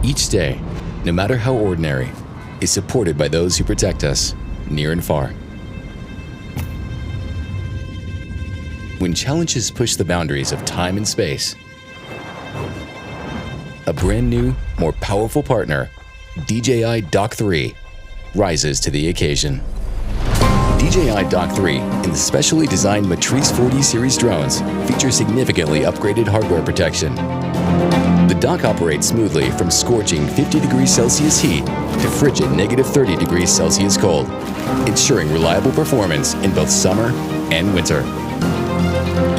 Each day, no matter how ordinary, is supported by those who protect us, near and far. When challenges push the boundaries of time and space, a brand new, more powerful partner, DJI Dock 3, rises to the occasion. DJI Dock 3 and the specially designed Matrice 4D series drones feature significantly upgraded hardware protection. The dock operates smoothly from scorching 50 degrees Celsius heat to frigid -30 degrees Celsius cold, ensuring reliable performance in both summer and winter.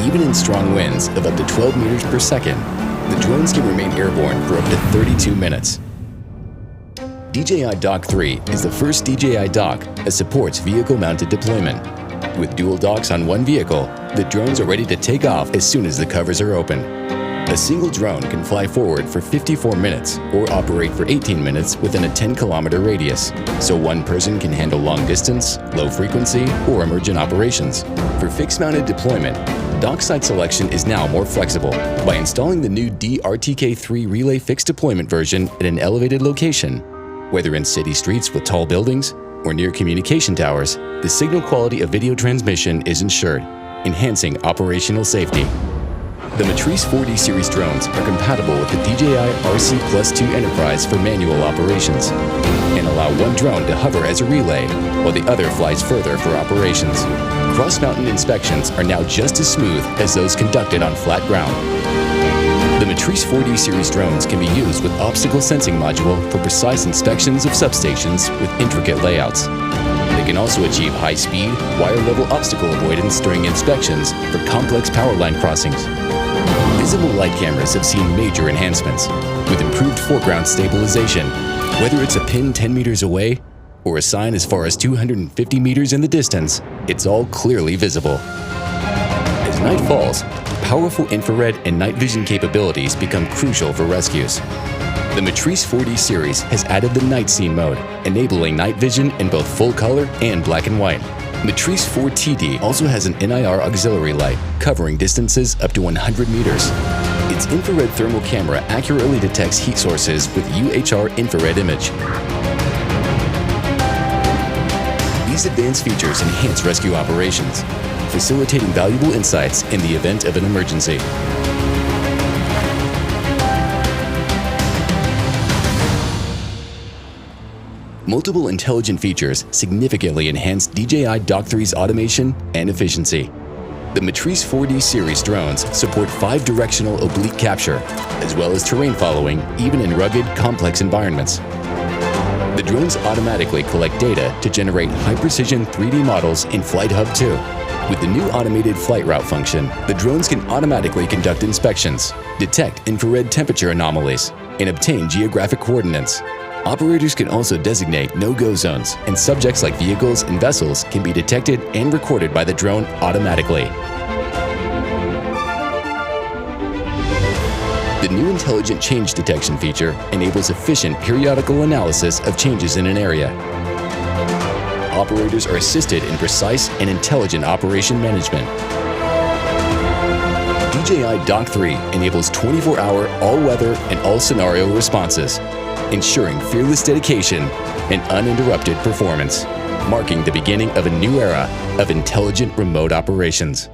Even in strong winds of up to 12 meters per second, the drones can remain airborne for up to 32 minutes. DJI Dock 3 is the first DJI dock that supports vehicle-mounted deployment. With dual docks on one vehicle, the drones are ready to take off as soon as the covers are open. A single drone can fly forward for 54 minutes or operate for 18 minutes within a 10-kilometer radius, so one person can handle long distance, low frequency, or emergent operations. For fixed-mounted deployment, dock site selection is now more flexible. By installing the new DRTK3 Relay fixed deployment version at an elevated location, whether in city streets with tall buildings or near communication towers, the signal quality of video transmission is ensured, enhancing operational safety. The Matrice 4D series drones are compatible with the DJI RC+2 Enterprise for manual operations and allow one drone to hover as a relay while the other flies further for operations. Cross-mountain inspections are now just as smooth as those conducted on flat ground. The Matrice 4D series drones can be used with obstacle sensing module for precise inspections of substations with intricate layouts. They can also achieve high-speed, wire-level obstacle avoidance during inspections for complex power line crossings. Visible light cameras have seen major enhancements, with improved foreground stabilization. Whether it's a pin 10 meters away or a sign as far as 250 meters in the distance, it's all clearly visible. As night falls, powerful infrared and night vision capabilities become crucial for rescues. The Matrice 4D series has added the night scene mode, enabling night vision in both full color and black and white. Matrice 4TD also has an NIR auxiliary light, covering distances up to 100 meters. Its infrared thermal camera accurately detects heat sources with UHR infrared image. These advanced features enhance rescue operations, facilitating valuable insights in the event of an emergency. Multiple intelligent features significantly enhance DJI Dock 3's automation and efficiency. The Matrice 4D series drones support 5-directional oblique capture, as well as terrain following, even in rugged, complex environments. The drones automatically collect data to generate high-precision 3D models in Flight Hub 2. With the new automated flight route function, the drones can automatically conduct inspections, detect infrared temperature anomalies, and obtain geographic coordinates. Operators can also designate no-go zones, and subjects like vehicles and vessels can be detected and recorded by the drone automatically. The new intelligent change detection feature enables efficient periodical analysis of changes in an area. Operators are assisted in precise and intelligent operation management. DJI Dock 3 enables 24-hour all-weather and all-scenario responses, ensuring fearless dedication and uninterrupted performance, marking the beginning of a new era of intelligent remote operations.